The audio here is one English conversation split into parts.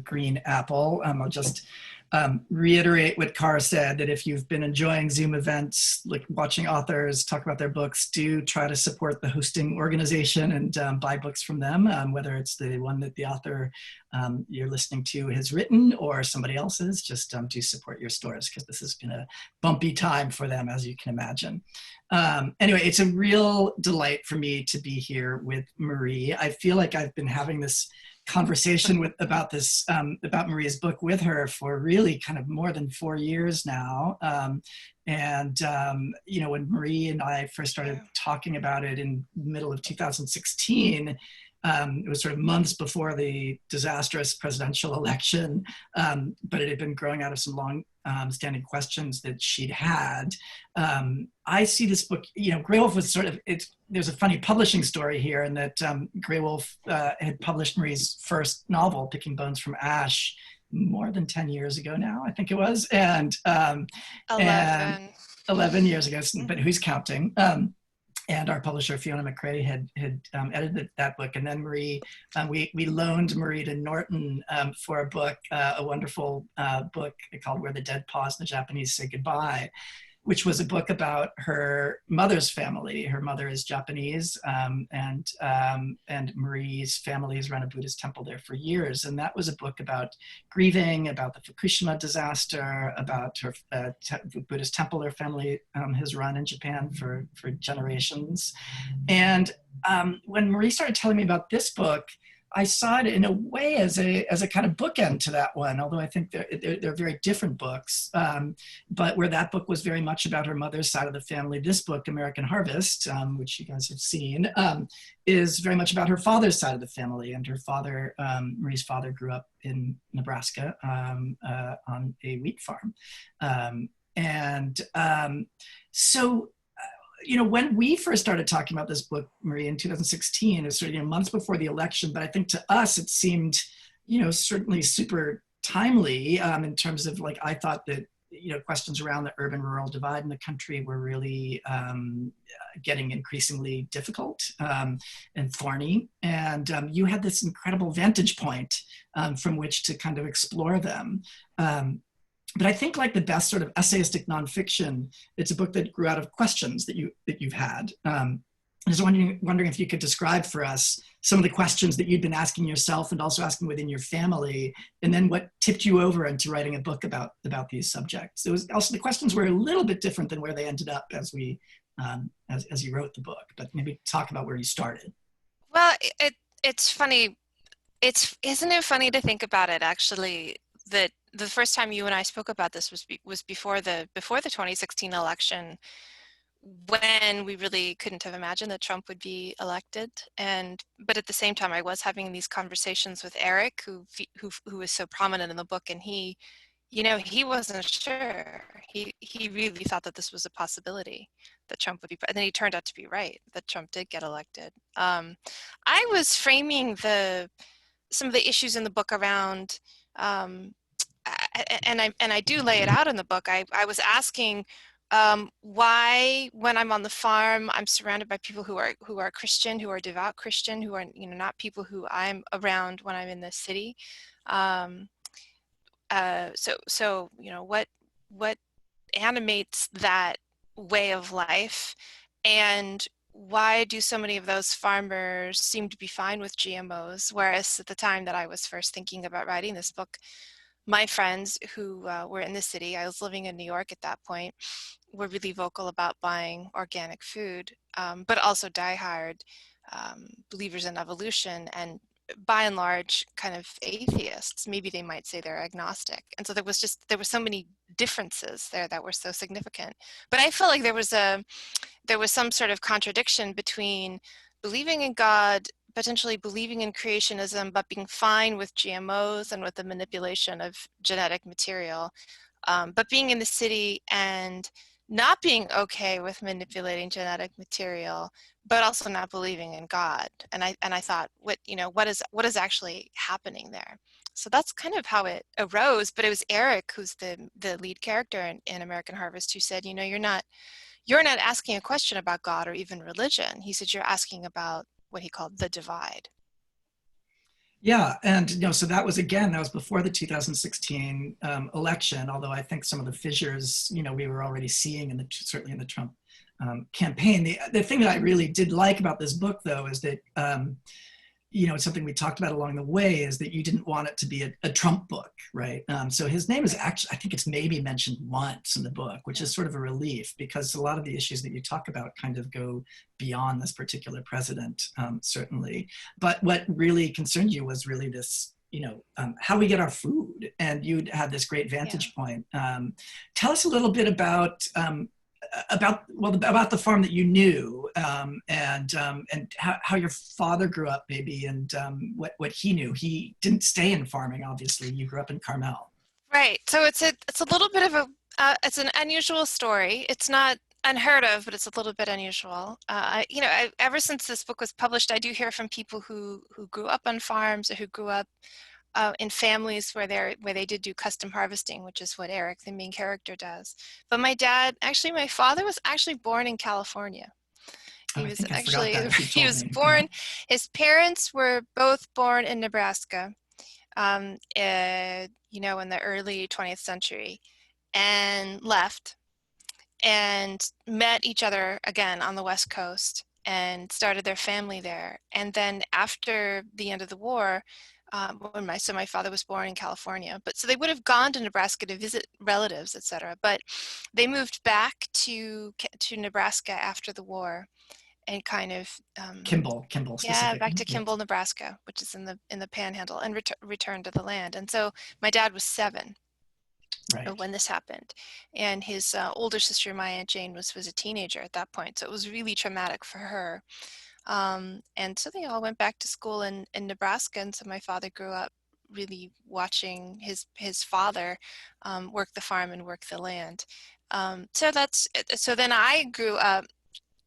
green apple. I'll just reiterate what Cara said, that if you've been enjoying Zoom events, like watching authors talk about their books, do try to support the hosting organization and buy books from them, whether it's the one that the author you're listening to has written or somebody else's. Just do support your stores, because this has been a bumpy time for them, as you can imagine. Anyway, it's a real delight for me to be here with Marie. I feel like I've been having this conversation about Maria's book with her for really kind of more than 4 years now. You know, when Marie and I first started talking about it in the middle of 2016, it was sort of months before the disastrous presidential election, but it had been growing out of some long standing questions that she'd had. I see this book, you know, Graywolf was sort of, there's a funny publishing story here, in that Graywolf had published Marie's first novel, Picking Bones from Ash, more than 10 years ago now, I think it was. And 11 years ago, but who's counting? And our publisher, Fiona McRae, had edited that book. And then Marie, we loaned Marie to Norton for a book, a wonderful book called Where the Dead Pause and the Japanese Say Goodbye, which was a book about her mother's family. Her mother is Japanese, and Marie's family has run a Buddhist temple there for years. And that was a book about grieving, about the Fukushima disaster, about her Buddhist temple her family has run in Japan for generations. And when Marie started telling me about this book, I saw it in a way as a kind of bookend to that one, although I think they're very different books. But where that book was very much about her mother's side of the family, this book, American Harvest, which you guys have seen, is very much about her father's side of the family. And her father, Marie's father, grew up in Nebraska on a wheat farm. So you know, when we first started talking about this book, Marie, in 2016, it was sort of, you know, months before the election, but I think to us it seemed, you know, certainly super timely in terms of, like, I thought that, you know, questions around the urban-rural divide in the country were really getting increasingly difficult and thorny. And you had this incredible vantage point from which to kind of explore them. But I think, like the best sort of essayistic nonfiction, it's a book that grew out of questions that you've had. I was wondering if you could describe for us some of the questions that you'd been asking yourself and also asking within your family, and then what tipped you over into writing a book about these subjects. It was also, the questions were a little bit different than where they ended up as you wrote the book, but maybe talk about where you started. Well, it's funny. Isn't it funny to think about it, actually, that the first time you and I spoke about this was before the 2016 election, when we really couldn't have imagined that Trump would be elected. But at the same time, I was having these conversations with Eric, who was so prominent in the book, and he, you know, he wasn't sure. He really thought that this was a possibility, that Trump would be, and then he turned out to be right, that Trump did get elected. I was framing some of the issues in the book around, and I do lay it out in the book. I was asking why, when I'm on the farm, I'm surrounded by people who are Christian, who are devout Christian, who are, you know, not people who I'm around when I'm in the city. So you know, what animates that way of life, and why do so many of those farmers seem to be fine with GMOs, whereas at the time that I was first thinking about writing this book, my friends who were in the city, I was living in New York at that point, were really vocal about buying organic food, but also diehard believers in evolution, and by and large kind of atheists. Maybe they might say they're agnostic. And so there were so many differences there that were so significant. But I felt like there was some sort of contradiction between believing in God, potentially believing in creationism, but being fine with GMOs and with the manipulation of genetic material, but being in the city and not being okay with manipulating genetic material, but also not believing in God. And I thought, what is actually happening there? So that's kind of how it arose. But it was Eric, who's the lead character in American Harvest, who said, you know, you're not asking a question about God or even religion. He said, you're asking about what he called the divide. Yeah, and so that was before the 2016 election. Although I think some of the fissures, we were already seeing certainly in the Trump campaign. The thing that I really did like about this book, though, is that it's something we talked about along the way, is that you didn't want it to be a Trump book, right? So his name is actually, I think it's maybe mentioned once in the book, which is sort of a relief, because a lot of the issues that you talk about kind of go beyond this particular president, certainly. But what really concerned you was really this, how we get our food. And you had this great vantage point. Tell us a little bit about the farm that you knew, and how your father grew up, maybe, and what he knew. He didn't stay in farming, obviously. You grew up in Carmel. Right. So it's a little bit of it's an unusual story. It's not unheard of, but it's a little bit unusual. Ever since this book was published, I do hear from people who grew up on farms, or who grew up in families where they did do custom harvesting, which is what Eric, the main character, does. But my father was actually born in California. He was actually, he was born, his parents were both born in Nebraska, in the early 20th century, and left and met each other again on the West Coast and started their family there. And then after the end of the war, my father was born in California, but so they would have gone to Nebraska to visit relatives, etc. But they moved back to Nebraska after the war, and kind of Kimball, back to Kimball, Nebraska, which is in the Panhandle, and returned to the land. And so my dad was 7. Right. When this happened, and his older sister, my Aunt Jane, was a teenager at that point, so it was really traumatic for her. And so they all went back to school in Nebraska, and so my father grew up really watching his father work the farm and work the land. So then I grew up.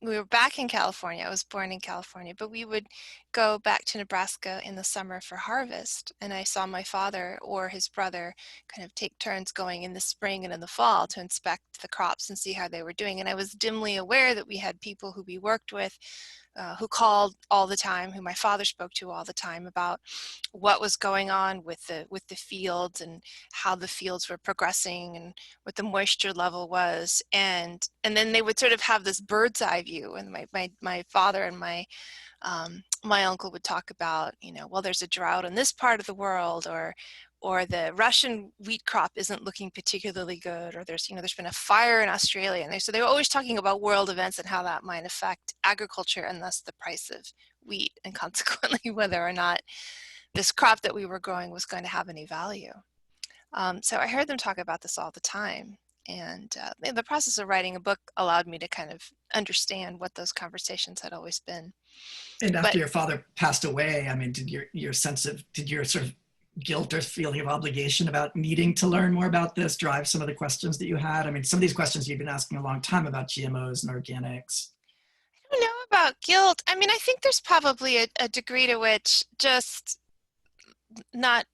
We were back in California. I was born in California, but we would go back to Nebraska in the summer for harvest. And I saw my father or his brother kind of take turns going in the spring and in the fall to inspect the crops and see how they were doing. And I was dimly aware that we had people who we worked with, who called all the time, who my father spoke to all the time, about what was going on with the fields and how the fields were progressing and what the moisture level was. And then they would sort of have this bird's eye view. And my father and my uncle would talk about, well, there's a drought in this part of the world, or the Russian wheat crop isn't looking particularly good, or there's been a fire in Australia. And so they were always talking about world events and how that might affect agriculture and thus the price of wheat, and consequently whether or not this crop that we were growing was going to have any value. So I heard them talk about this all the time. And the process of writing a book allowed me to kind of understand what those conversations had always been. And after your father passed away, I mean, did your sort of guilt or feeling of obligation about needing to learn more about this drive some of the questions that you had? I mean, some of these questions you've been asking a long time about GMOs and organics. I don't know about guilt. I mean, I think there's probably a degree to which just not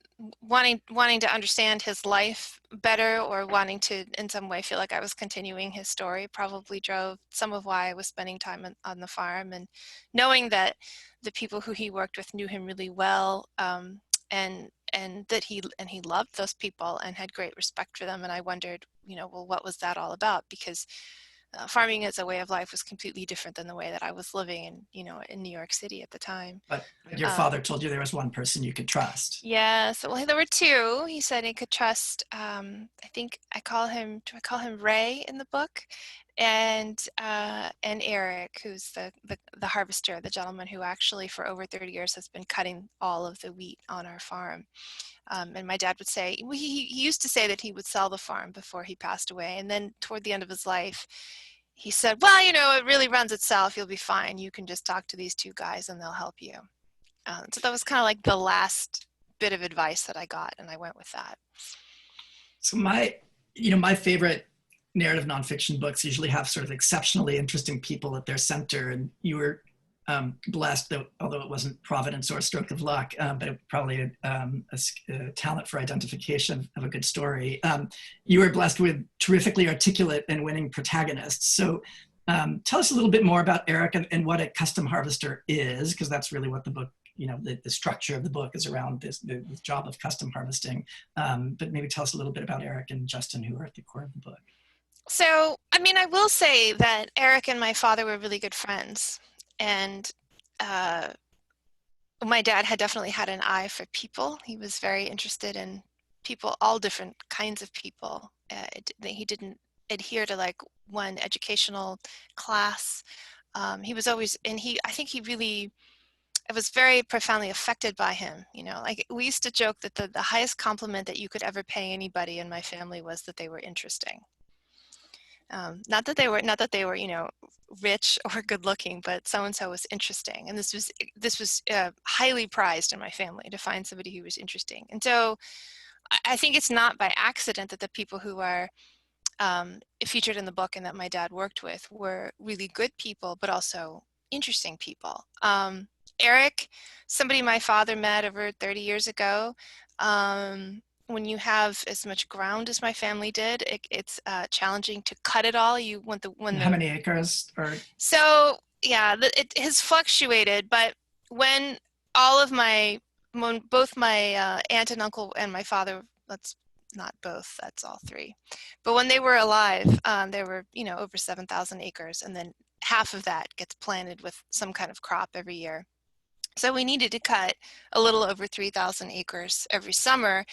wanting to understand his life better, or wanting to in some way feel like I was continuing his story, probably drove some of why I was spending time on the farm, and knowing that the people who he worked with knew him really well, and that he loved those people and had great respect for them. And I wondered, well, what was that all about? Because farming as a way of life was completely different than the way that I was living in New York City at the time. But your father told you there was one person you could trust. Yeah, so there were 2. He said he could trust. I think I call him Ray in the book, and Eric, who's the harvester, the gentleman who actually for over 30 years has been cutting all of the wheat on our farm. And my dad would say, he used to say that he would sell the farm before he passed away. And then toward the end of his life, he said, well, it really runs itself. You'll be fine. You can just talk to these 2 guys and they'll help you. So that was kind of like the last bit of advice that I got, and I went with that. So my favorite narrative nonfiction books usually have sort of exceptionally interesting people at their center, and you were blessed, although it wasn't providence or a stroke of luck, but probably a talent for identification of a good story. You were blessed with terrifically articulate and winning protagonists. So tell us a little bit more about Eric and what a custom harvester is, because that's really what the book the structure of the book is around the job of custom harvesting. But maybe tell us a little bit about Eric and Justin, who are at the core of the book. So, I mean, I will say that Eric and my father were really good friends. And my dad had definitely had an eye for people. He was very interested in people, all different kinds of people. He didn't adhere to like one educational class. He was always, and I think he really, I was very profoundly affected by him. Like we used to joke that the highest compliment that you could ever pay anybody in my family was that they were interesting. Not that they were, rich or good looking, but so-and-so was interesting. And this was highly prized in my family, to find somebody who was interesting. And so I think it's not by accident that the people who are featured in the book and that my dad worked with were really good people, but also interesting people. Eric, somebody my father met over 30 years ago. When you have as much ground as my family did, it's challenging to cut it all. How many acres? So yeah, it has fluctuated, but when both my aunt and uncle and my father, that's not both, that's all three, but when they were alive, there were over 7,000 acres, and then half of that gets planted with some kind of crop every year. So we needed to cut a little over 3,000 acres every summer.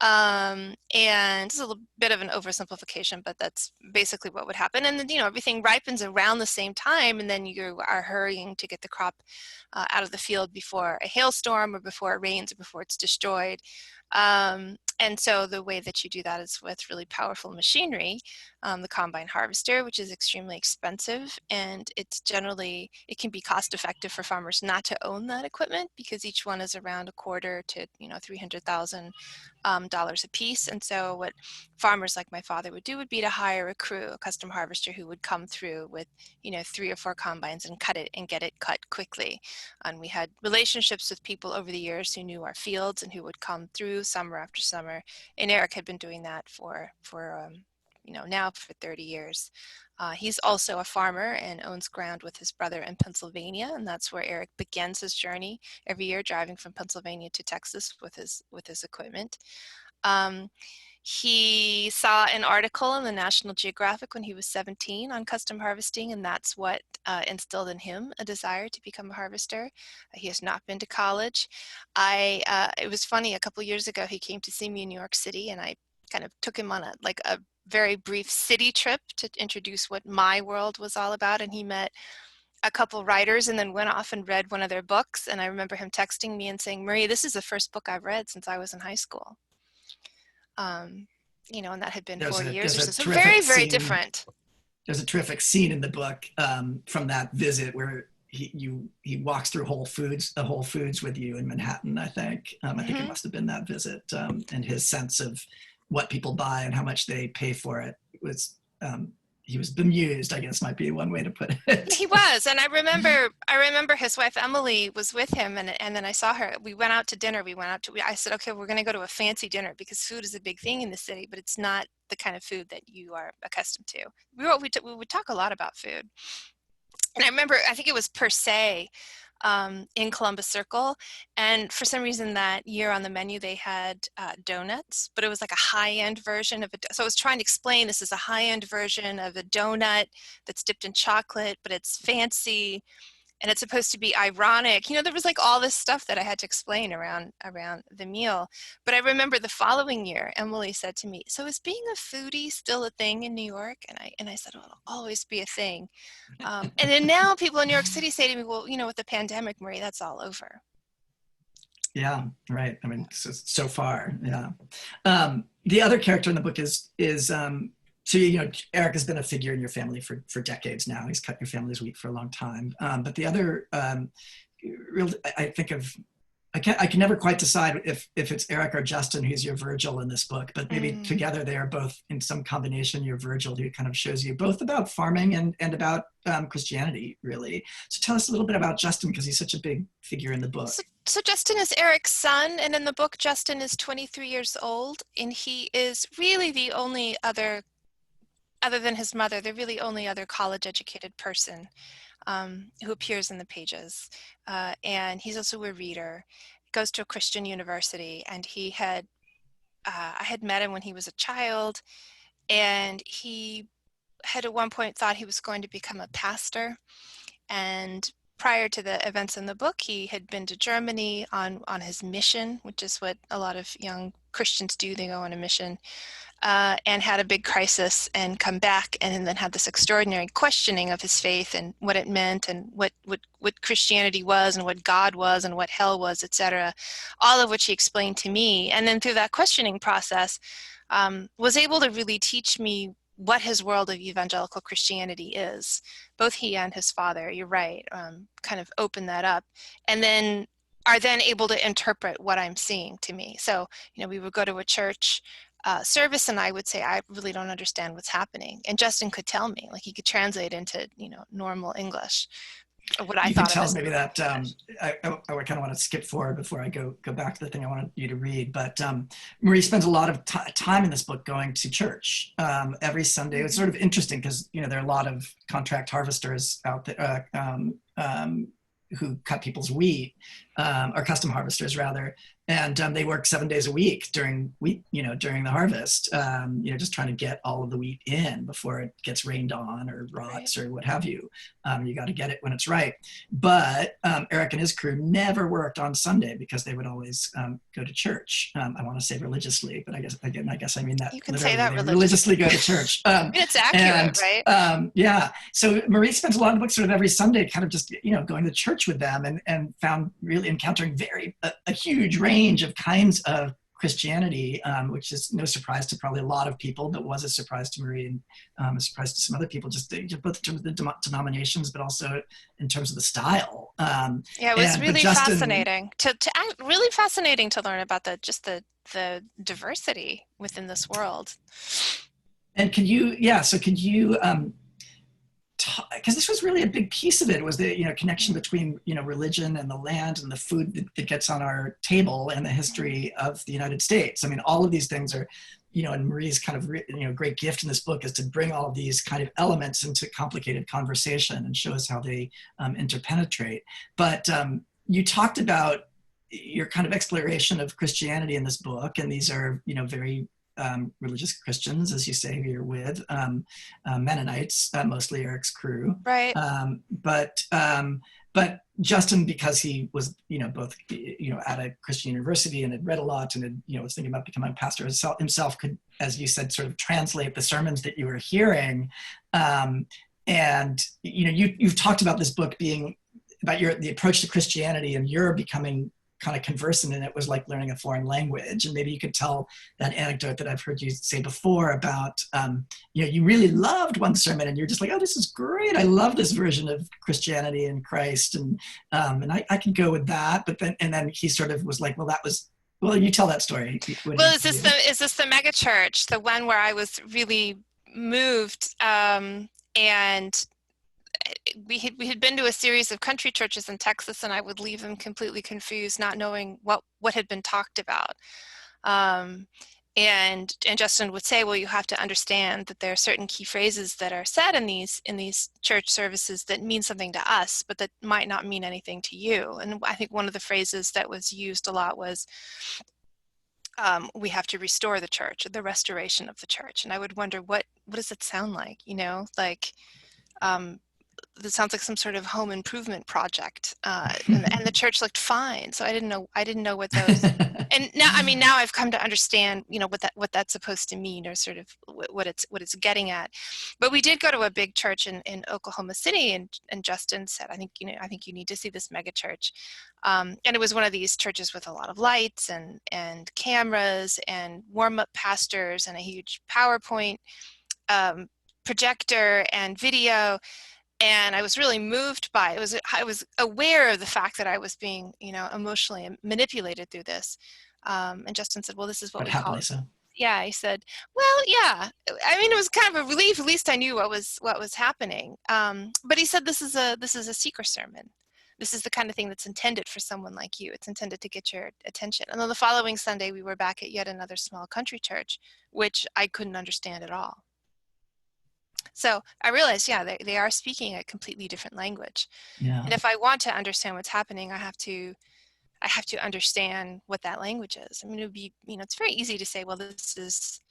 And it's a little bit of an oversimplification, but that's basically what would happen. And then, everything ripens around the same time, and then you are hurrying to get the crop out of the field before a hailstorm or before it rains or before it's destroyed. And so the way that you do that is with really powerful machinery, the combine harvester, which is extremely expensive, and it can be cost effective for farmers not to own that equipment, because each one is around $250,000 to $300,000 a piece. And so what farmers like my father would do would be to hire a crew, a custom harvester, who would come through with 3 or 4 combines and cut it and get it cut quickly. And we had relationships with people over the years who knew our fields and who would come through summer after summer. And Eric had been doing that for now for 30 years. He's also a farmer and owns ground with his brother in Pennsylvania, and that's where Eric begins his journey every year, driving from Pennsylvania to Texas with his equipment. He saw an article in the National Geographic when he was 17 on custom harvesting, and that's what instilled in him a desire to become a harvester. He has not been to college. It was funny, a couple years ago he came to see me in New York City, and I kind of took him on a very brief city trip to introduce what my world was all about, and he met a couple writers and then went off and read one of their books. And I remember him texting me and saying, "Marie, this is the first book I've read since I was in high school." And that had been 40 years or so. So very, very different. There's a terrific scene in the book from that visit where he walks through Whole Foods with you in Manhattan, I think. I think it must have been that visit, and his sense of what people buy and how much they pay for it was, he was bemused, I guess might be one way to put it. He was, and I remember his wife Emily was with him, and then I saw her. We went out to dinner. I said, okay, we're going to go to a fancy dinner because food is a big thing in the city, but it's not the kind of food that you are accustomed to. We would talk a lot about food, and I remember, I think it was Per Se in Columbus Circle, and for some reason that year on the menu they had donuts, but it was like a high-end version of it. So I was trying to explain, this is a high-end version of a donut that's dipped in chocolate, but it's fancy and it's supposed to be ironic. There was like all this stuff that I had to explain around the meal. But I remember the following year, Emily said to me, "So is being a foodie still a thing in New York?" And I said, "Well, it'll always be a thing." And then now people in New York City say to me, "Well, with the pandemic, Marie, that's all over." Yeah, right. I mean, so far, yeah. The other character in the book is so, Eric has been a figure in your family for decades now. He's cut your family's wheat for a long time. But the other I can never quite decide if it's Eric or Justin who's your Virgil in this book, but maybe together they are both in some combination your Virgil, who kind of shows you both about farming and about Christianity, really. So tell us a little bit about Justin, because he's such a big figure in the book. So Justin is Eric's son, and in the book Justin is 23 years old, and he is really the only other than his mother, the really only other college-educated person who appears in the pages. And he's also a reader, goes to a Christian university, and I had met him when he was a child, and he had at one point thought he was going to become a pastor. And prior to the events in the book, he had been to Germany on his mission, which is what a lot of young Christians do. They go on a mission, and had a big crisis and come back, and then had this extraordinary questioning of his faith and what it meant, and what Christianity was, and what God was, and what hell was, etc. All of which he explained to me. And then through that questioning process, was able to really teach me what his world of evangelical Christianity is. Both he and his father, you're right, kind of open that up, and then are then able to interpret what I'm seeing to me. So, we would go to a church service, and I would say, I really don't understand what's happening. And Justin could tell me, like he could translate into, normal English, what I You can thought tell of as maybe that I kind of want to skip forward before I go back to the thing I wanted you to read. But Marie spends a lot of time in this book going to church every Sunday. It's sort of interesting because there are a lot of contract harvesters out there who cut people's wheat, or custom harvesters rather, and they work 7 days a week during the harvest, just trying to get all of the wheat in before it gets rained on or rots or what have you. You got to get it when it's right. But Eric and his crew never worked on Sunday because they would always go to church. I want to say religiously, but I guess I mean that you can literally. say that they religiously go to church. It's accurate, right? Yeah. So Marie spends a lot of the book sort of every Sunday kind of just, going to church with them, and found really encountering a huge range of kinds of Christianity, which is no surprise to probably a lot of people, but was a surprise to Marie, and a surprise to some other people, just both in terms of the denominations, but also in terms of the style. Yeah, it was really fascinating really fascinating to learn about the diversity within this world. And could you because this was really a big piece of it, was the connection between religion and the land and the food that gets on our table and the history of the United States. I mean, all of these things are, and Marie's kind of great gift in this book is to bring all of these kind of elements into complicated conversation and show us how they interpenetrate. But you talked about your kind of exploration of Christianity in this book, and these are very religious Christians, as you say, who you're with, Mennonites, mostly Eric's crew. Right. But Justin, because he was, both, at a Christian university and had read a lot and had, was thinking about becoming a pastor himself, could, as you said, sort of translate the sermons that you were hearing. And, you've talked about this book being about the approach to Christianity, and you're becoming kind of conversant in it was like learning a foreign language. And maybe you could tell that anecdote that I've heard you say before about, you really loved one sermon and you're just like, oh, this is great. I love this version of Christianity and Christ. And I can go with that. But then he sort of was like, well, you tell that story. Well, is this the mega church, the one where I was really moved, and we had been to a series of country churches in Texas, and I would leave them completely confused, not knowing what had been talked about. And Justin would say, well, you have to understand that there are certain key phrases that are said in these church services that mean something to us, but that might not mean anything to you. And I think one of the phrases that was used a lot was, we have to restore the church, the restoration of the church. And I would wonder, what does it sound like? That sounds like some sort of home improvement project, and the church looked fine. So I didn't know what those. And now I've come to understand, what that's supposed to mean, or sort of what it's getting at. But we did go to a big church in Oklahoma City, and Justin said, I think you need to see this mega church. And it was one of these churches with a lot of lights and cameras and warm-up pastors and a huge PowerPoint projector and video. And I was really moved by it. I was aware of the fact that I was being, emotionally manipulated through this. And Justin said, well, this is what we call it. So. Yeah, he said, well, yeah. I mean, it was kind of a relief. At least I knew what was happening. But he said, this is a seeker sermon. This is the kind of thing that's intended for someone like you. It's intended to get your attention. And then the following Sunday, we were back at yet another small country church, which I couldn't understand at all. So I realized, yeah, they are speaking a completely different language. Yeah. And if I want to understand what's happening, I have to understand what that language is. I mean, it would be, it's very easy to say, well, this is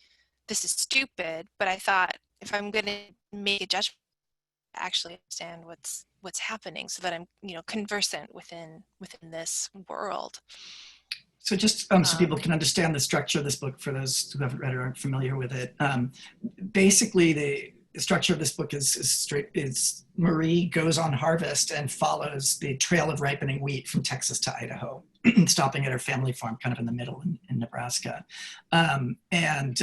stupid, but I thought if I'm going to make a judgment, I actually understand what's happening so that I'm, conversant within this world. So just so people can understand the structure of this book, for those who haven't read it or aren't familiar with it, basically the structure of this book is Marie goes on harvest and follows the trail of ripening wheat from Texas to Idaho, stopping at her family farm kind of in the middle in Nebraska. And then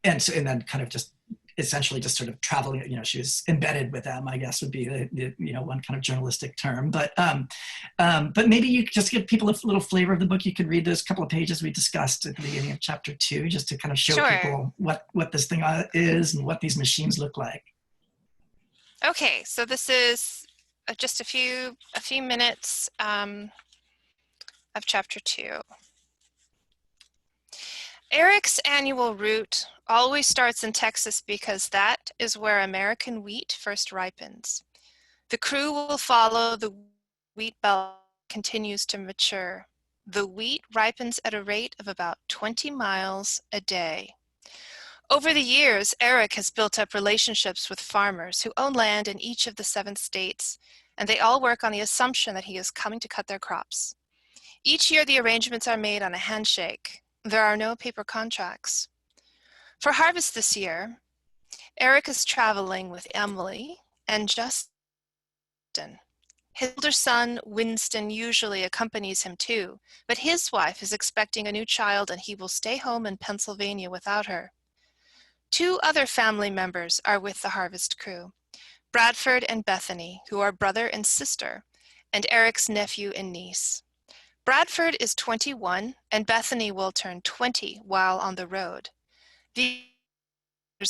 kind of just essentially just sort of traveling, she was embedded with them, I guess would be the one kind of journalistic term. But maybe you just give people a little flavor of the book. You could read those couple of pages we discussed at the beginning of chapter 2, just to kind of show Sure. people what this thing is and what these machines look like. Okay, so this is just a few minutes of chapter 2. Eric's annual route always starts in Texas because that is where American wheat first ripens. The crew will follow the wheat belt continues to mature. The wheat ripens at a rate of about 20 miles a day. Over the years, Eric has built up relationships with farmers who own land in each of the 7 states, and they all work on the assumption that he is coming to cut their crops. Each year, the arrangements are made on a handshake. There are no paper contracts. For harvest this year, Eric is traveling with Emily and Justin. His older son, Winston, usually accompanies him too, but his wife is expecting a new child and he will stay home in Pennsylvania without her. 2 other family members are with the harvest crew, Bradford and Bethany, who are brother and sister, and Eric's nephew and niece. Bradford is 21 and Bethany will turn 20 while on the road. These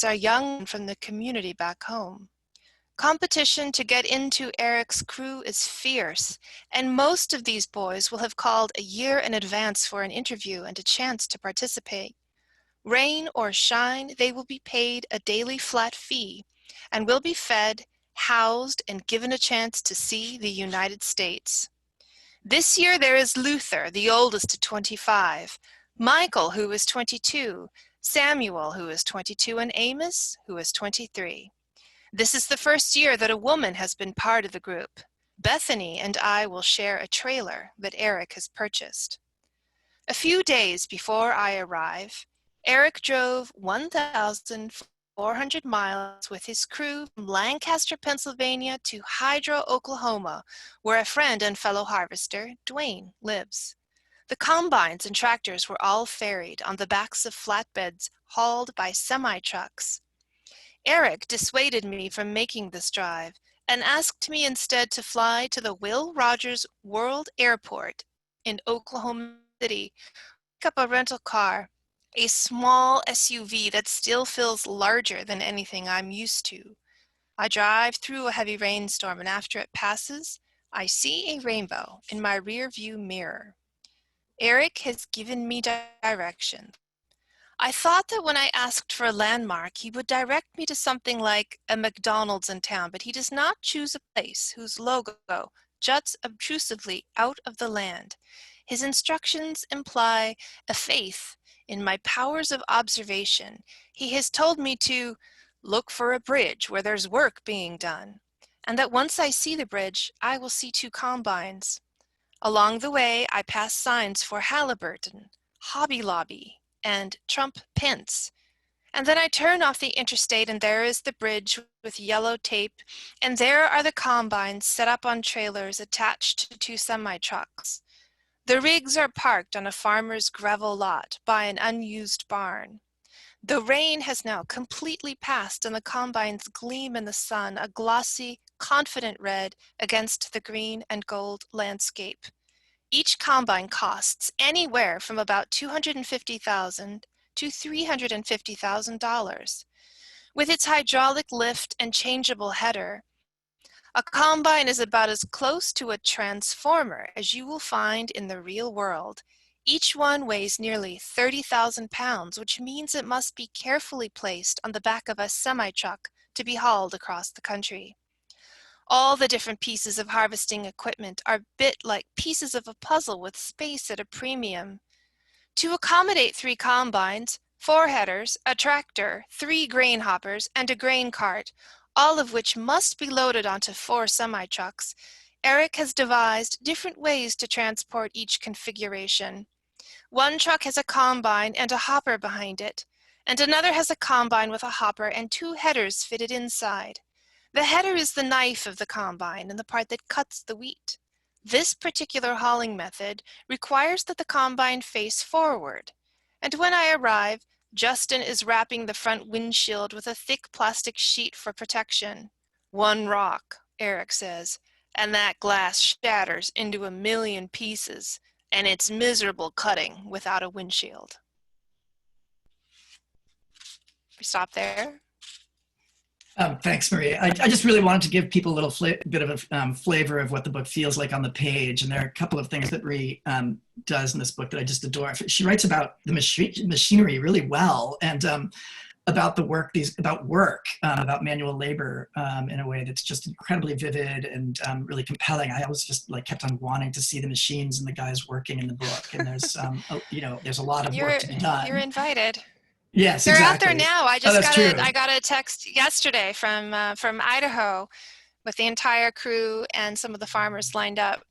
are young from the community back home. Competition to get into Eric's crew is fierce, and most of these boys will have called a year in advance for an interview and a chance to participate. Rain or shine, they will be paid a daily flat fee and will be fed, housed, and given a chance to see the United States. This year there is Luther, the oldest at 25, Michael, who is 22, Samuel, who is 22, and Amos, who is 23. This is the first year that a woman has been part of the group. Bethany and I will share a trailer that Eric has purchased. A few days before I arrive, Eric drove 1,400 miles with his crew from Lancaster, Pennsylvania to Hydro, Oklahoma, where a friend and fellow harvester, Dwayne, lives. The combines and tractors were all ferried on the backs of flatbeds hauled by semi-trucks. Eric dissuaded me from making this drive and asked me instead to fly to the Will Rogers World Airport in Oklahoma City, pick up a rental car, a small SUV that still feels larger than anything I'm used to. I drive through a heavy rainstorm, and after it passes, I see a rainbow in my rear view mirror. Eric has given me directions. I thought that when I asked for a landmark, he would direct me to something like a McDonald's in town, but he does not choose a place whose logo juts obtrusively out of the land. His instructions imply a faith in my powers of observation. He has told me to look for a bridge where there's work being done, and that once I see the bridge, I will see 2 combines. Along the way, I pass signs for Halliburton, Hobby Lobby, and Trump Pence. And then I turn off the interstate and there is the bridge with yellow tape, and there are the combines set up on trailers attached to 2 semi-trucks. The rigs are parked on a farmer's gravel lot by an unused barn. The rain has now completely passed and the combines gleam in the sun, a glossy, confident red against the green and gold landscape. Each combine costs anywhere from about $250,000 to $350,000. With its hydraulic lift and changeable header, a combine is about as close to a transformer as you will find in the real world. Each one weighs nearly 30,000 pounds, which means it must be carefully placed on the back of a semi-truck to be hauled across the country. All the different pieces of harvesting equipment are bit like pieces of a puzzle with space at a premium. To accommodate 3 combines, 4 headers, a tractor, 3 grain hoppers, and a grain cart, all of which must be loaded onto 4 semi-trucks, Eric has devised different ways to transport each configuration. One truck has a combine and a hopper behind it, and another has a combine with a hopper and 2 headers fitted inside. The header is the knife of the combine and the part that cuts the wheat. This particular hauling method requires that the combine face forward, and when I arrive, Justin is wrapping the front windshield with a thick plastic sheet for protection. "One rock," Eric says, "and that glass shatters into a million pieces, and it's miserable cutting without a windshield." We stop there. Thanks, Marie. I just really wanted to give people a little bit of a flavor of what the book feels like on the page. And there are a couple of things that Marie does in this book that I just adore. She writes about the machinery really well, and about the work, about manual labor in a way that's just incredibly vivid and really compelling. I always just kept on wanting to see the machines and the guys working in the book. And there's, there's a lot of work to be done. You're invited. Yes, they're exactly. out there now. I got a text yesterday from Idaho with the entire crew and some of the farmers lined up.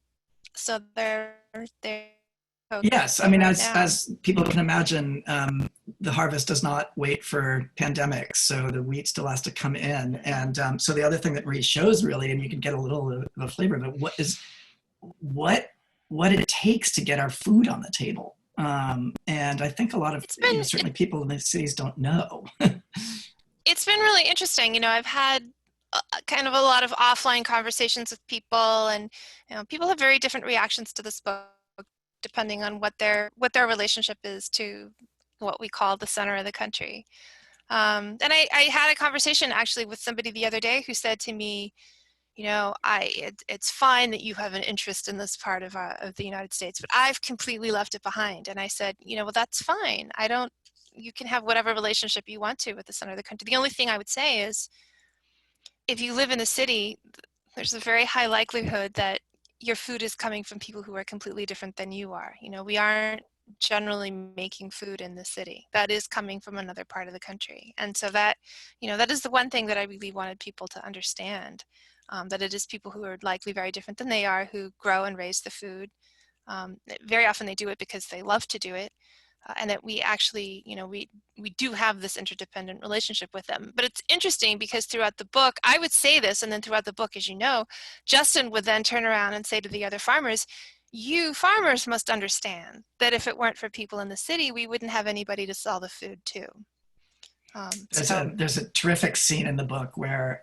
So they're yes, I mean, as people can imagine, the harvest does not wait for pandemics, so the wheat still has to come in. And so the other thing that Marie shows really, and you can get a little of a flavor of it, what it takes to get our food on the table. And I think a lot of certainly people in the cities don't know. It's been really interesting. I've had kind of a lot of offline conversations with people, and people have very different reactions to this book depending on what their relationship is to what we call the center of the country. And I had a conversation actually with somebody the other day who said to me, it's fine that you have an interest in this part of the United States, but I've completely left it behind. And I said, well, that's fine. You can have whatever relationship you want to with the center of the country. The only thing I would say is, if you live in the city, there's a very high likelihood that your food is coming from people who are completely different than you are. We aren't generally making food in the city. That is coming from another part of the country. And so that is the one thing that I really wanted people to understand. That it is people who are likely very different than they are who grow and raise the food. Very often they do it because they love to do it, and that we actually, we do have this interdependent relationship with them. But it's interesting because throughout the book, I would say this, and then throughout the book, as you know, Justin would then turn around and say to the other farmers, "You farmers must understand that if it weren't for people in the city, we wouldn't have anybody to sell the food to." There's a terrific scene in the book where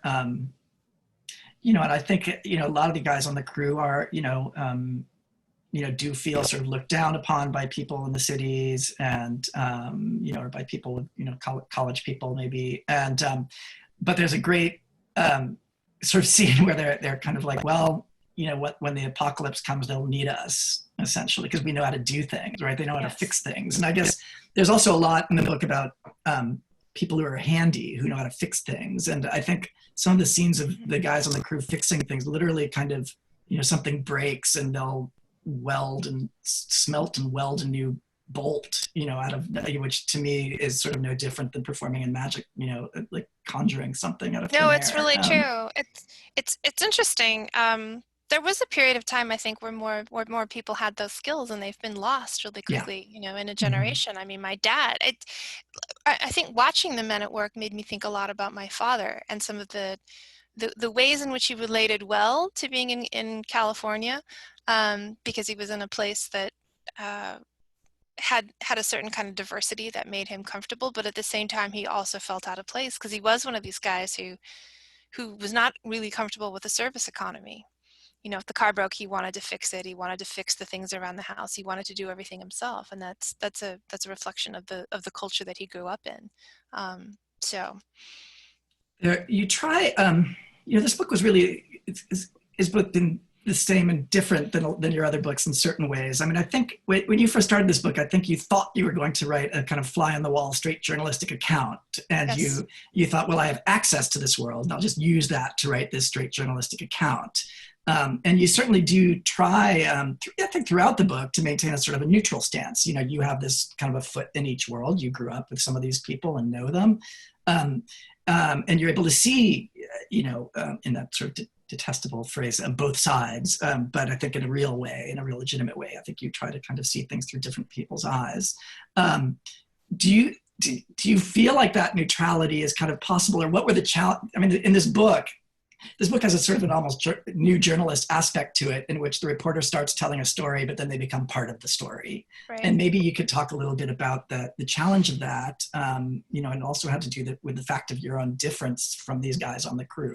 and I think, a lot of the guys on the crew are, do feel sort of looked down upon by people in the cities and, or by people with, college people maybe. And, but there's a great sort of scene where they're kind of like, well, when the apocalypse comes, they'll need us essentially, because we know how to do things, right? They know how to fix things. And I guess there's also a lot in the book about people who are handy, who know how to fix things. And I think some of the scenes of the guys on the crew fixing things, literally kind of, something breaks and they'll weld and smelt and weld a new bolt, out of, which to me is sort of no different than performing in magic, like conjuring something out of thin air. No, it's really true. It's interesting. There was a period of time, I think, where more people had those skills, and they've been lost really quickly, in a generation. I mean, my dad, I think watching the men at work made me think a lot about my father and some of the ways in which he related well to being in California, because he was in a place that had a certain kind of diversity that made him comfortable, but at the same time, he also felt out of place because he was one of these guys who was not really comfortable with the service economy. If the car broke, he wanted to fix it. He wanted to fix the things around the house. He wanted to do everything himself, and that's a reflection of the culture that he grew up in. So, you try. This book was really it's both been the same and different than your other books in certain ways. I mean, I think when you first started this book, I think you thought you were going to write a kind of fly on the wall, straight journalistic account. And Yes. you thought, well, I have access to this world, and I'll just use that to write this straight journalistic account. And you certainly do try, I think throughout the book, to maintain a sort of a neutral stance. You know, you have this kind of a foot in each world. You grew up with some of these people and know them. And you're able to see, in that sort of detestable phrase, both sides, but I think in a real way, in a real legitimate way. I think you try to kind of see things through different people's eyes. Do you feel like that neutrality is kind of possible, or what were the challenge? I mean, in this book has a sort of an almost new journalist aspect to it, in which the reporter starts telling a story, but then they become part of the story. Right. And maybe you could talk a little bit about the challenge of that, and also had to do with the fact of your own difference from these guys on the crew.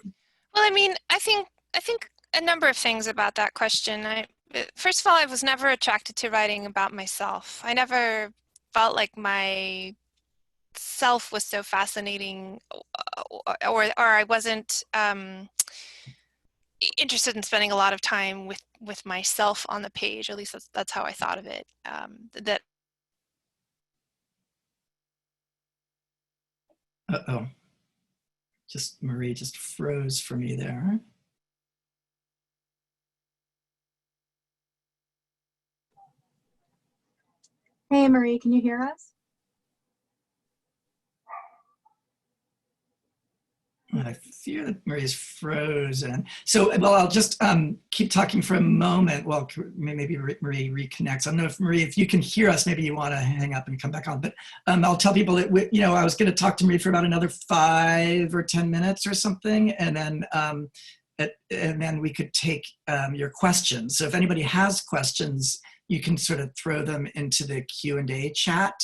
Well, I mean, I think a number of things about that question. First of all, I was never attracted to writing about myself. I never felt like my self was so fascinating, or I wasn't interested in spending a lot of time with myself on the page. At least that's how I thought of it. That. Uh-oh. Marie just froze for me there. Hey, Marie, can you hear us? I fear that Marie's frozen. So, well, I'll just keep talking for a moment while maybe Marie reconnects. I don't know if Marie, if you can hear us, maybe you want to hang up and come back on. But I'll tell people that I was going to talk to Marie for about another 5 or 10 minutes or something, and then we could take your questions. So if anybody has questions, you can sort of throw them into the Q&A chat.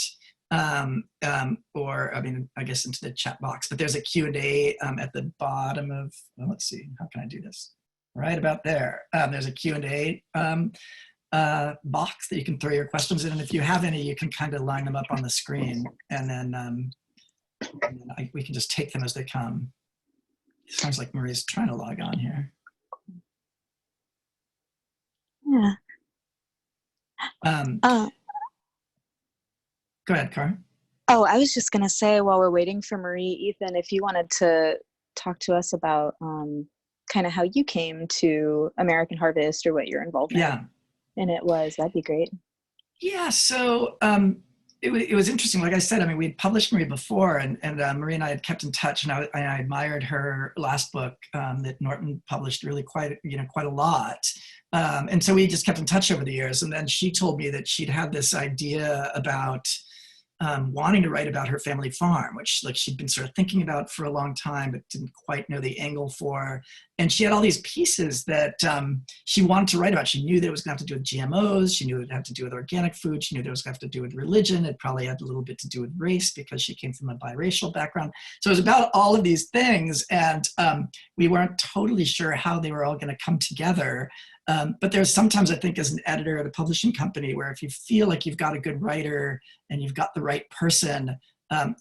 Or I guess into the chat box, but there's a Q&A at the bottom of, well, let's see, how can I do this? Right about there. There's a Q&A box that you can throw your questions in, and if you have any, you can kind of line them up on the screen, and then we can just take them as they come. It sounds like Marie's trying to log on here. Yeah. Go ahead, Cara. Oh, I was just going to say, while we're waiting for Marie, Ethan, if you wanted to talk to us about kind of how you came to American Harvest, or what your involvement in it was, that'd be great. Yeah, so it was interesting. Like I said, I mean, we'd published Marie before, and Marie and I had kept in touch, and I admired her last book that Norton published really quite a lot. And so we just kept in touch over the years. And then she told me that she'd had this idea about wanting to write about her family farm, which she'd been sort of thinking about for a long time, but didn't quite know the angle for. And she had all these pieces that she wanted to write about. She knew that it was going to have to do with GMOs. She knew it had to do with organic food. She knew that it was going to have to do with religion. It probably had a little bit to do with race, because she came from a biracial background. So it was about all of these things. And we weren't totally sure how they were all going to come together. But there's sometimes, I think, as an editor at a publishing company, where if you feel like you've got a good writer and you've got the right person,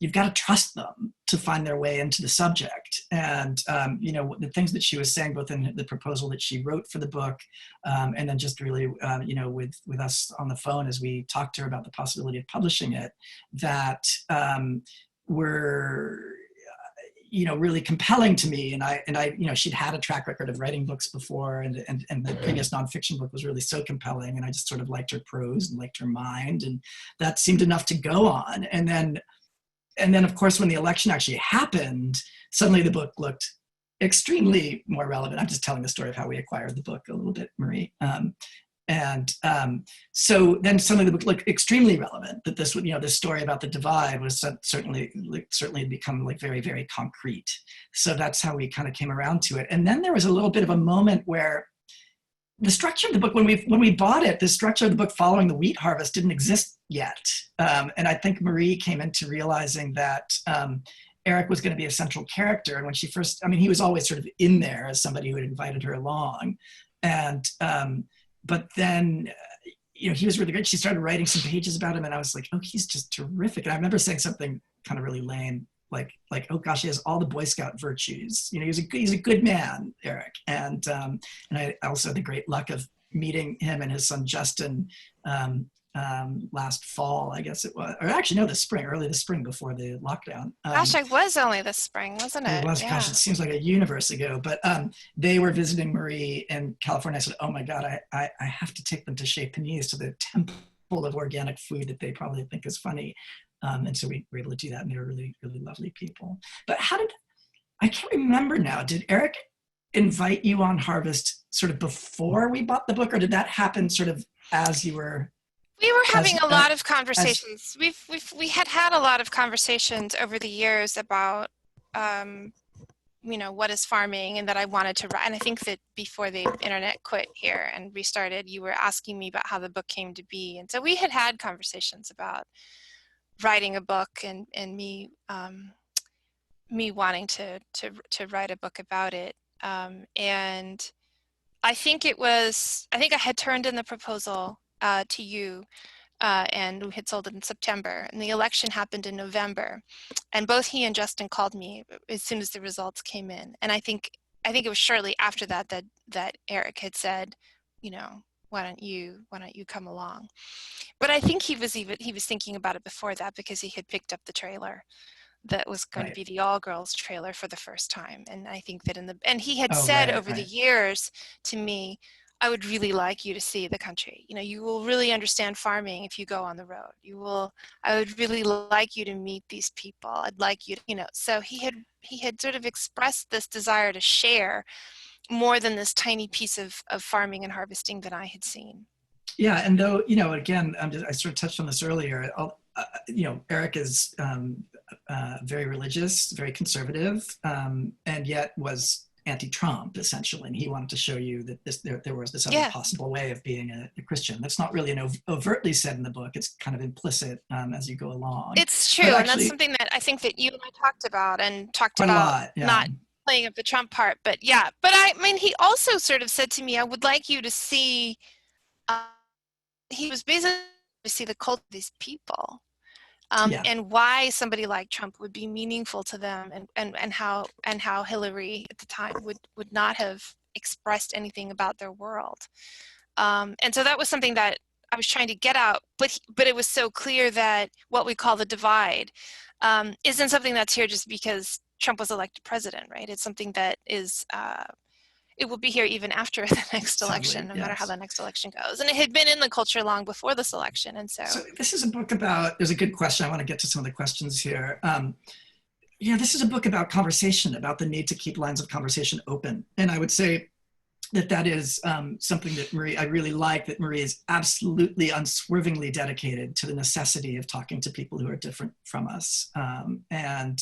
you've got to trust them to find their way into the subject. And, the things that she was saying, both in the proposal that she wrote for the book, and then just really, with us on the phone as we talked to her about the possibility of publishing it, that were really compelling to me. And I, she'd had a track record of writing books before, and the previous nonfiction book was really so compelling, and I just sort of liked her prose and liked her mind, and that seemed enough to go on. And then of course, when the election actually happened, suddenly the book looked extremely more relevant. I'm just telling the story of how we acquired the book a little bit, Marie. So then suddenly the book looked extremely relevant, that this would, this story about the divide was certainly become very, very concrete. So that's how we kind of came around to it. And then there was a little bit of a moment where the structure of the book, when we bought it, the structure of the book following the wheat harvest didn't exist yet. And I think Marie came into realizing that Eric was going to be a central character. And when she first, he was always sort of in there as somebody who had invited her along. And, but then, he was really great. She started writing some pages about him, and I was like, oh, he's just terrific. And I remember saying something kind of really lame oh gosh, he has all the Boy Scout virtues. You know, he's a good man, Eric. And I also had the great luck of meeting him and his son Justin last fall, I guess it was, or actually no, early this spring before the lockdown. Gosh, it was only this spring, wasn't it? It was, gosh, it seems like a universe ago. But they were visiting Marie in California. I said, oh my God, I have to take them to Chez Panisse, to the temple of organic food that they probably think is funny. And so we were able to do that, and they were really, really lovely people. But I can't remember now, did Eric invite you on Harvest sort of before we bought the book, or did that happen sort of as you were? We were having a lot of conversations. We had a lot of conversations over the years about, you know, what is farming, and that I wanted to write. And I think that before the internet quit here and restarted, you were asking me about how the book came to be. And so we had conversations about writing a book, and me wanting to write a book about it. And I think I had turned in the proposal to you, and we had sold it in September, and the election happened in November, and both he and Justin called me as soon as the results came in. And I think it was shortly after that Eric had said, you know, why don't you come along? But I think he was thinking about it before that, because he had picked up the trailer that was going to be the all girls trailer for the first time. And I think that and he had said over the years to me, I would really like you to see the country. You know, you will really understand farming if you go on the road. I would really like you to meet these people. I'd like you to, you know, so he had sort of expressed this desire to share more than this tiny piece of farming and harvesting that I had seen. Yeah, and though, you know, again, I sort of touched on this earlier, you know, Eric is very religious, very conservative, and yet was anti-Trump, essentially, and he wanted to show you that there was this other possible way of being a Christian. That's not really overtly said in the book. It's kind of implicit as you go along. It's true, and that's something that I think that you and I talked about not playing up the Trump part, but I mean, he also sort of said to me, I would like you to see, he was basically to see the culture of these people, and why somebody like Trump would be meaningful to them, and how Hillary at the time would not have expressed anything about their world. And so that was something that I was trying to get out, but it was so clear that what we call the divide isn't something that's here just because Trump was elected president, right? It's something that is, it will be here even after the next election, no matter how the next election goes. And it had been in the culture long before this election. And so this is a book about, there's a good question. I want to get to some of the questions here. This is a book about conversation, about the need to keep lines of conversation open. And I would say that is something that I really like, that Marie is absolutely unswervingly dedicated to the necessity of talking to people who are different from us. And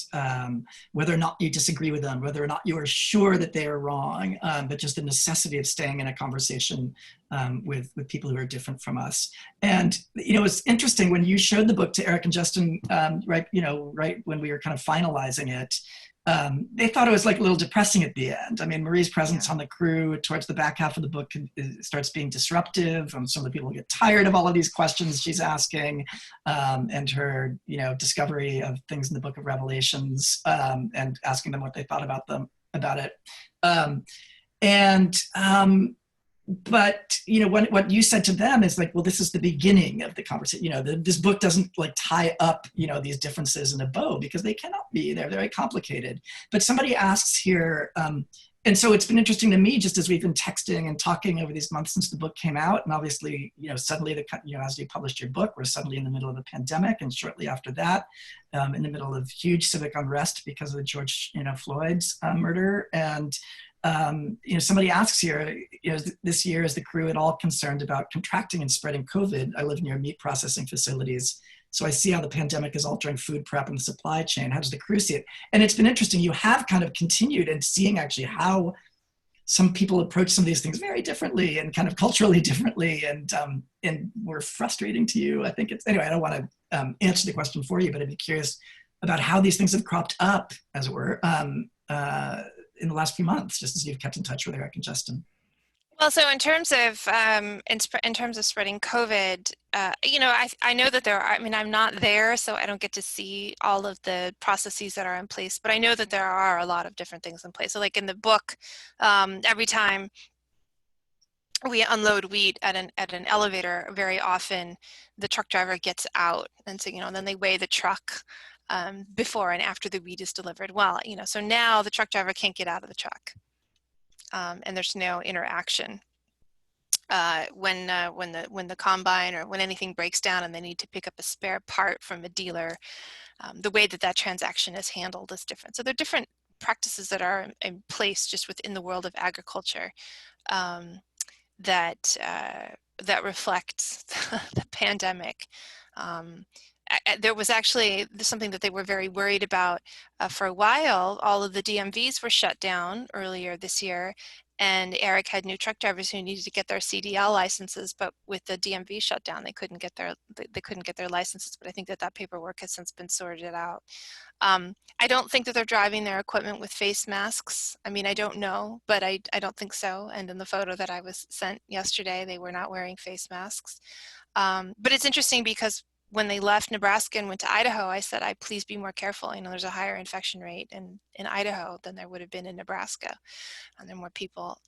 whether or not you disagree with them, whether or not you are sure that they are wrong, but just the necessity of staying in a conversation with people who are different from us. And, you know, it's interesting when you showed the book to Eric and Justin, right when we were kind of finalizing it, they thought it was like a little depressing at the end. I mean, Marie's presence on the crew towards the back half of the book starts being disruptive. Some of the people get tired of all of these questions she's asking, and her, you know, discovery of things in the Book of Revelations, and asking them what they thought about it. But, you know, what you said to them is like, well, this is the beginning of the conversation. You know, this book doesn't like tie up, you know, these differences in a bow, because they cannot be. They're very complicated. But somebody asks here, and so it's been interesting to me, just as we've been texting and talking over these months since the book came out, and obviously, you know, suddenly as you published your book, we're suddenly in the middle of a pandemic, and shortly after that, in the middle of huge civic unrest because of the George, Floyd's murder. And somebody asks here, this year, is the crew at all concerned about contracting and spreading COVID? I live near meat processing facilities, so I see how the pandemic is altering food prep and the supply chain. How does the crew see it? And it's been interesting. You have kind of continued and seeing actually how some people approach some of these things very differently and kind of culturally differently, and were frustrating to you. I think anyway, I don't want to answer the question for you, but I'd be curious about how these things have cropped up, as it were, in the last few months, just as you've kept in touch with Eric and Justin. Well, so in terms of spreading COVID, I know that there are. I mean, I'm not there, so I don't get to see all of the processes that are in place. But I know that there are a lot of different things in place. So, like in the book, every time we unload wheat at an elevator, very often the truck driver gets out, and so and then they weigh the truck before and after the wheat is delivered. Well, so now the truck driver can't get out of the truck. And there's no interaction when the combine or when anything breaks down and they need to pick up a spare part from a dealer. The way that transaction is handled is different. So there are different practices that are in place just within the world of agriculture that reflect the pandemic. There was actually something that they were very worried about for a while. All of the DMVs were shut down earlier this year, and Eric had new truck drivers who needed to get their CDL licenses, but with the DMV shutdown, they couldn't get their licenses. But I think that paperwork has since been sorted out. I don't think that they're driving their equipment with face masks. I mean, I don't know, but I don't think so. And in the photo that I was sent yesterday, they were not wearing face masks. But it's interesting because when they left Nebraska and went to Idaho, I said, please be more careful. There's a higher infection rate in Idaho than there would have been in Nebraska, and there are more people.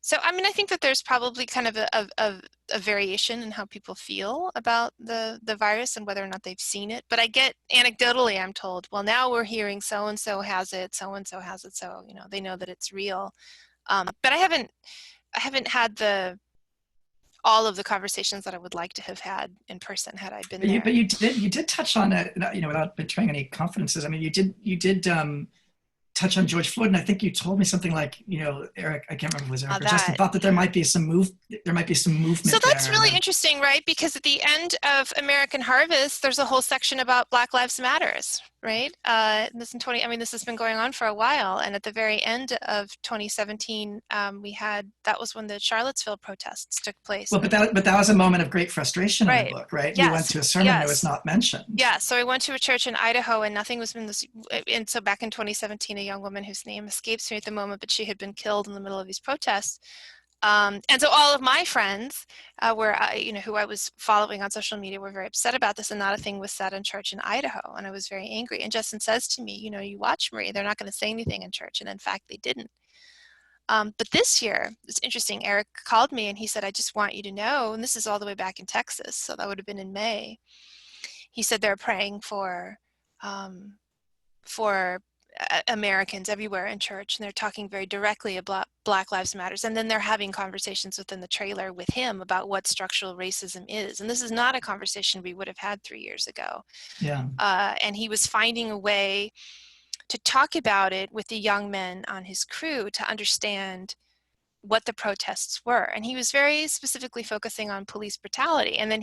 So, I mean, I think that there's probably kind of a variation in how people feel about the virus and whether or not they've seen it. But I get anecdotally, I'm told, well, now we're hearing so-and-so has it, so-and-so has it. So, they know that it's real. But I haven't had all of the conversations that I would like to have had in person had I been there. But you did touch on it, without betraying any confidences. I mean, you did touch on George Floyd, and I think you told me something like, Eric, I can't remember if it was Eric or Justin, thought that there might be some movement. So that's really interesting, right? Because at the end of American Harvest, there's a whole section about Black Lives Matters, right? This has been going on for a while, and at the very end of 2017, that was when the Charlottesville protests took place. Well, but that was a moment of great frustration in the book, right? Yes. You went to a sermon that was not mentioned. Yeah, so I went to a church in Idaho, and nothing was in this. And so back in 2017, a young woman whose name escapes me at the moment, but she had been killed in the middle of these protests. And so all of my friends who I was following on social media were very upset about this, and not a thing was said in church in Idaho, and I was very angry. And Justin says to me, you watch, Marie, they're not going to say anything in church, and in fact they didn't. But this year, it's interesting, Eric called me and he said, I just want you to know, and this is all the way back in Texas, so that would have been in May. He said they're praying for Americans everywhere in church, and they're talking very directly about Black Lives Matters, and then they're having conversations within the trailer with him about what structural racism is. And this is not a conversation we would have had 3 years ago. Yeah. And he was finding a way to talk about it with the young men on his crew to understand what the protests were. And he was very specifically focusing on police brutality. And then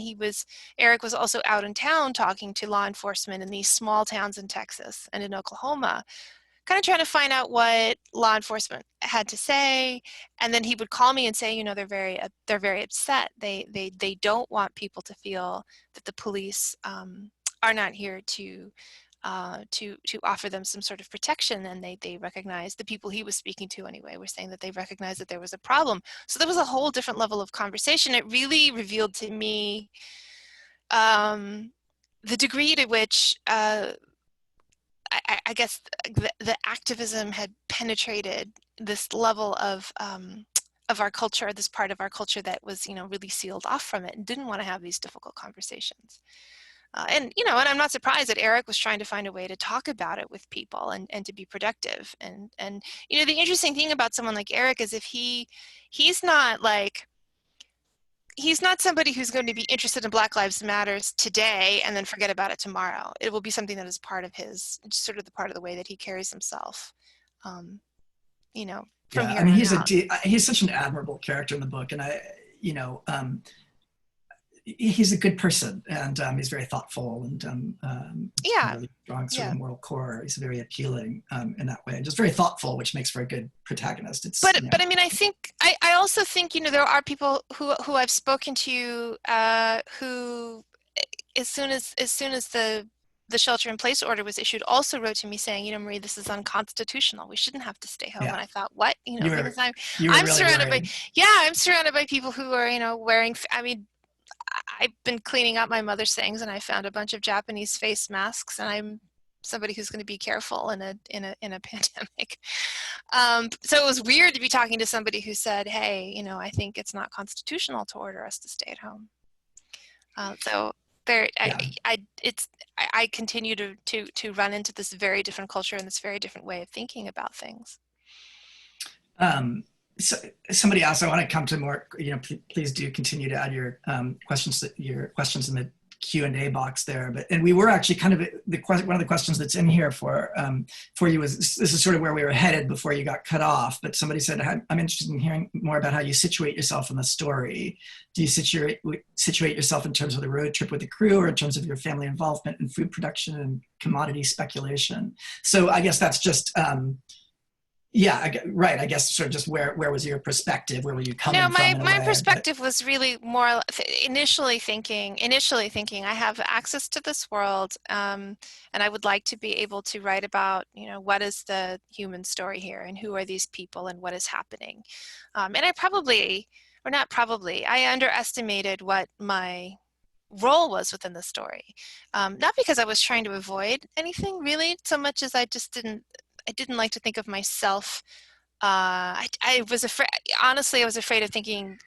Eric was also out in town talking to law enforcement in these small towns in Texas and in Oklahoma, kind of trying to find out what law enforcement had to say. And then he would call me and say, they're very upset. They don't want people to feel that the police are not here to offer them some sort of protection, and they recognize, the people he was speaking to anyway were saying that they recognized that there was a problem. So there was a whole different level of conversation. It really revealed to me the degree to which I guess the activism had penetrated this level of our culture, this part of our culture that was really sealed off from it and didn't want to have these difficult conversations. And I'm not surprised that Eric was trying to find a way to talk about it with people and to be productive. And the interesting thing about someone like Eric is if he's not somebody who's going to be interested in Black Lives Matters today and then forget about it tomorrow. It will be something that is part of sort of the part of the way that he carries himself. From here on out. He's such an admirable character in the book, and he's a good person, and he's very thoughtful, and really strong sort of moral core. He's very appealing in that way, and just very thoughtful, which makes for a good protagonist. But I mean, I also think there are people who I've spoken to who as soon as the the shelter-in-place order was issued also wrote to me saying, you know, Marie, this is unconstitutional. We shouldn't have to stay home. Yeah. And I thought, what? You know, because I'm really surrounded worried. by, yeah, I'm surrounded by people who are, you know, wearing, I mean, I've been cleaning up my mother's things and I found a bunch of Japanese face masks, and I'm somebody who's going to be careful in a pandemic. So it was weird to be talking to somebody who said, hey, you know, I think it's not constitutional to order us to stay at home. So there, Yeah. I continue to run into this very different culture and this very different way of thinking about things. So somebody else, I want to come to more, you know, please do continue to add your questions in the Q&A box there. And we were actually kind of, one of the questions that's in here for you was, this is sort of where we were headed before you got cut off, but somebody said, I'm interested in hearing more about how you situate yourself in the story. Do you situate yourself in terms of the road trip with the crew, or in terms of your family involvement in food production and commodity speculation? So I guess that's just, right. I guess sort of just where was your perspective? Where were you coming from? My perspective was really more initially thinking, I have access to this world, and I would like to be able to write about, you know, what is the human story here, and who are these people, and what is happening. And I underestimated what my role was within the story. Not because I was trying to avoid anything really, so much as I didn't like to think of myself. I was afraid, honestly, I was afraid of thinking,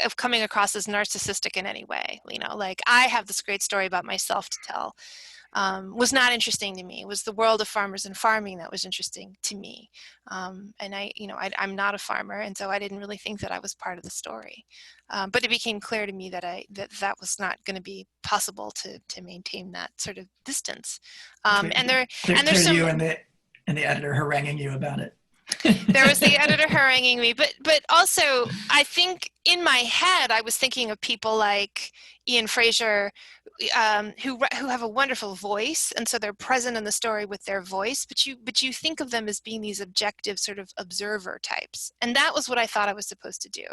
of coming across as narcissistic in any way. You know, like, I have this great story about myself to tell. Was not interesting to me. It was the world of farmers and farming that was interesting to me. And I'm not a farmer, and so I didn't really think that I was part of the story. But it became clear to me that that was not going to be possible to maintain that sort of distance. There's some, you and the editor haranguing you about it. There was the editor haranguing me, but also I think in my head I was thinking of people like Ian Fraser, who have a wonderful voice, and so they're present in the story with their voice. But you think of them as being these objective sort of observer types, and that was what I thought I was supposed to do,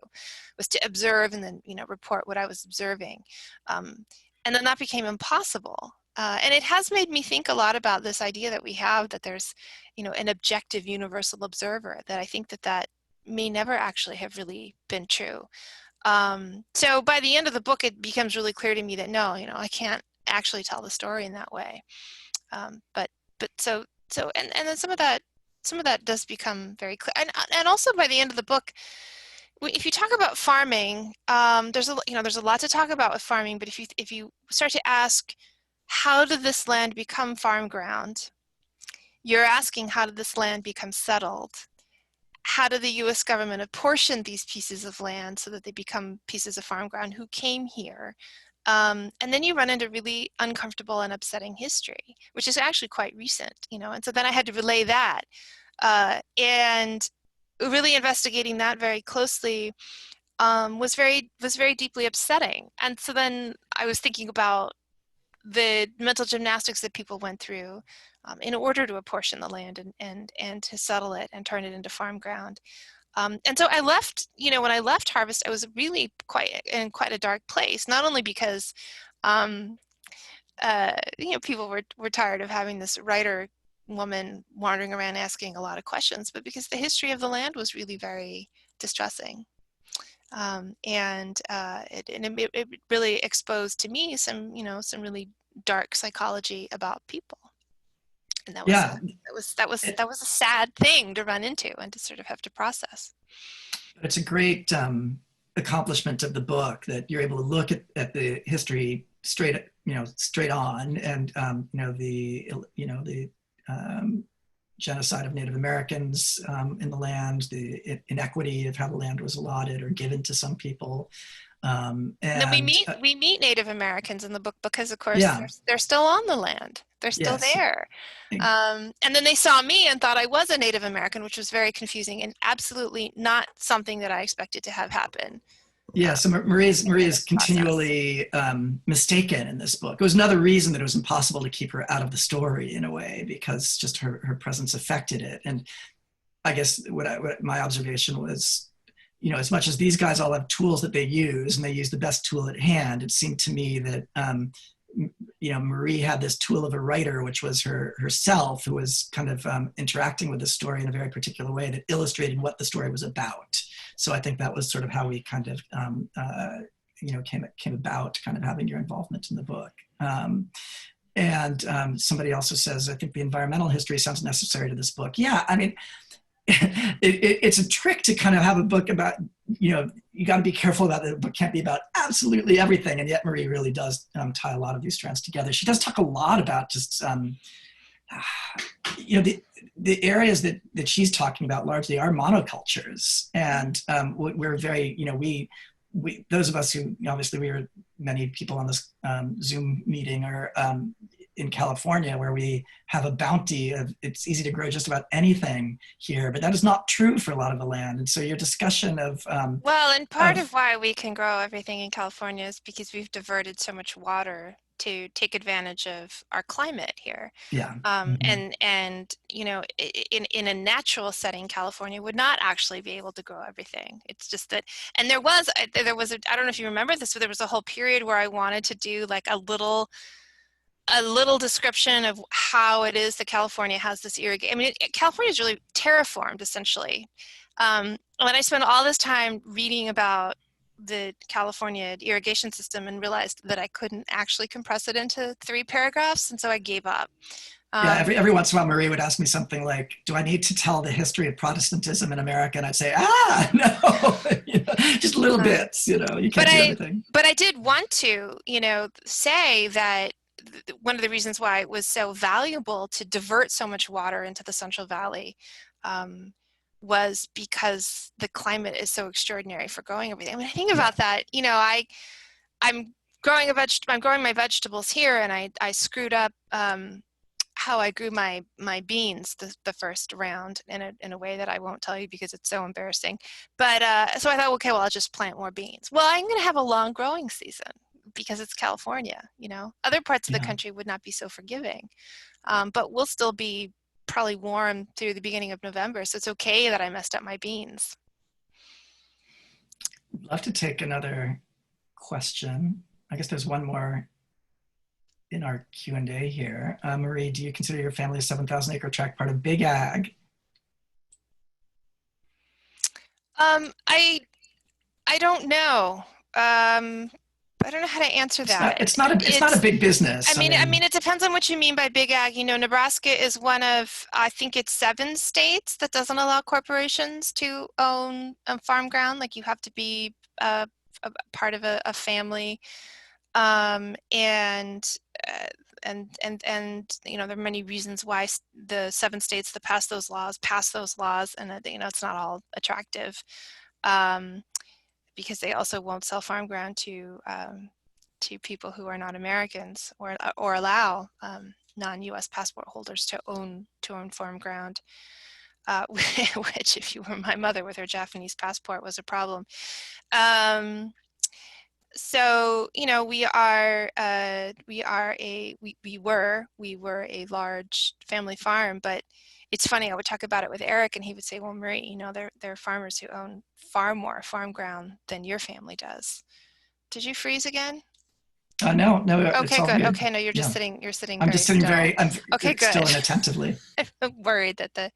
was to observe and then, you know, report what I was observing, and then that became impossible. And it has made me think a lot about this idea that we have, that there's, you know, an objective universal observer, that I think that may never actually have really been true. So by the end of the book, it becomes really clear to me that no, you know, I can't actually tell the story in that way. And then some of that does become very clear. And also by the end of the book, if you talk about farming, there's a lot to talk about with farming. But if you start to ask, how did this land become farm ground? You're asking, how did this land become settled? How did the US government apportion these pieces of land so that they become pieces of farm ground? Who came here? And then you run into really uncomfortable and upsetting history, which is actually quite recent, you know. And so then I had to relay that. And really investigating that very closely was very deeply upsetting. And so then I was thinking about the mental gymnastics that people went through in order to apportion the land and to settle it and turn it into farm ground. And so I left, you know, when I left Harvest, I was really in quite a dark place, not only because, you know, people were tired of having this writer woman wandering around asking a lot of questions, but because the history of the land was really very distressing. It really exposed to me some really dark psychology about people, and that was a sad thing to run into and to sort of have to process. It's a great accomplishment of the book that you're able to look at the history straight on, and the genocide of Native Americans in the land, the inequity of how the land was allotted or given to some people. And then we meet Native Americans in the book because, of course, they're still on the land. They're still there. And then they saw me and thought I was a Native American, which was very confusing and absolutely not something that I expected to have happen. Yeah, so Marie is continually mistaken in this book. It was another reason that it was impossible to keep her out of the story in a way, because just her presence affected it. And I guess what my observation was, you know, as much as these guys all have tools that they use, and they use the best tool at hand, it seemed to me that Marie had this tool of a writer, which was herself, who was kind of interacting with the story in a very particular way that illustrated what the story was about. So I think that was sort of how we kind of, came about kind of having your involvement in the book. And somebody also says, I think the environmental history sounds necessary to this book. Yeah, I mean, it's a trick to kind of have a book about, you got to be careful about that the book can't be about absolutely everything. And yet Marie really does tie a lot of these strands together. She does talk a lot about just, the areas that she's talking about largely are monocultures. And we're very, we those of us who, obviously many people on this Zoom meeting are in California, where we have a bounty of, it's easy to grow just about anything here, but that is not true for a lot of the land. And so your discussion of well, and part of why we can grow everything in California is because we've diverted so much water to take advantage of our climate here. Yeah. And in a natural setting, California would not actually be able to grow everything. It's just that, and there was I don't know if you remember this, but there was a whole period where I wanted to do like a little description of how it is that California has this irrigation. I mean, California is really terraformed, essentially. And I spent all this time reading about the California irrigation system and realized that I couldn't actually compress it into 3 paragraphs, and so I gave up. Every once in a while, Marie would ask me something like, do I need to tell the history of Protestantism in America? And I'd say, no, just little bits, you can't do everything. But I did want to, say that one of the reasons why it was so valuable to divert so much water into the Central Valley was because the climate is so extraordinary for growing everything. I mean, I think about that, I'm growing my vegetables here, and I screwed up how I grew my beans the first round in a way that I won't tell you because it's so embarrassing. But so I thought, okay, well, I'll just plant more beans. Well, I'm going to have a long growing season because it's California. Other parts of the country would not be so forgiving, but we'll still be probably warm through the beginning of November, so it's okay that I messed up my beans. I'd love to take another question. I guess there's one more in our Q&A here. Marie, do you consider your family's 7,000 acre tract part of Big Ag? I don't know. I don't know how to answer that. It's not a big business. I mean, it depends on what you mean by Big Ag. Nebraska is one of, I think it's 7 states that doesn't allow corporations to own farm ground. Like, you have to be a part of a family, and there are many reasons why the 7 states that pass those laws, and it's not all attractive. Because they also won't sell farm ground to people who are not Americans, or allow non-U.S. passport holders to own farm ground, which, if you were my mother with her Japanese passport, was a problem. So we were a large family farm, but it's funny, I would talk about it with Eric, and he would say, well, Marie, there are farmers who own far more farm ground than your family does. Did you freeze again? No. Okay, good. Okay, no, you're just sitting. I'm just sitting very. I'm okay, good. Still inattentively. I'm worried that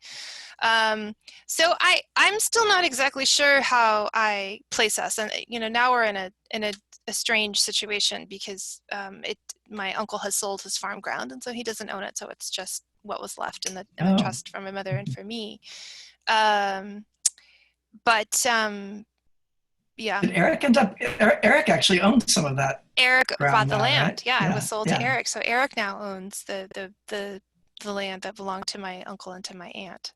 so I'm still not exactly sure how I place us, and now we're in a strange situation because my uncle has sold his farm ground, and so he doesn't own it, so it's just what was left in the trust from my mother and for me. Yeah. Did Eric end up? Eric actually owned some of that. Eric bought the land. Right? Yeah, it was sold to Eric. So Eric now owns the land that belonged to my uncle and to my aunt.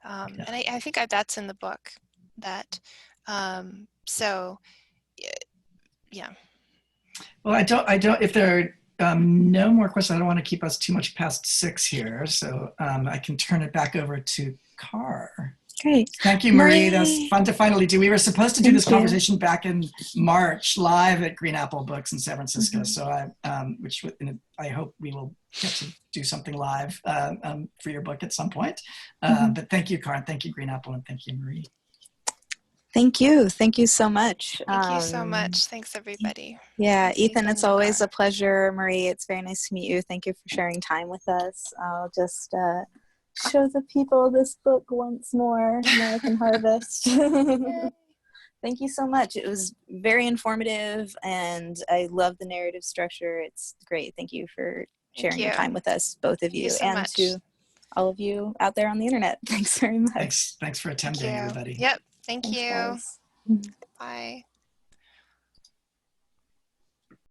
And I think that's in the book. That so yeah. Well, I don't. If there are no more questions, I don't want to keep us too much past 6 here. So I can turn it back over to Carr. Great. Thank you, Marie. That was fun to finally do. We were supposed to do this conversation back in March live at Green Apple Books in San Francisco. Mm-hmm. So I hope we will get to do something live for your book at some point. But thank you, Carr, and thank you, Green Apple, and thank you, Marie. Thank you. Thank you so much. Thank you so much. Thanks, everybody. Yeah, Thanks, Ethan, it's always Dakar. a pleasure. Marie, it's very nice to meet you. Thank you for sharing time with us. I'll just show the people this book once more, American Harvest. Thank you so much. It was very informative, and I love the narrative structure. It's great. Thank you for sharing your time with us, both of you, so and much. to all of you out there on the internet. Thanks very much. Thanks for attending, everybody. Yep. Thank Thanks, you. guys. Bye.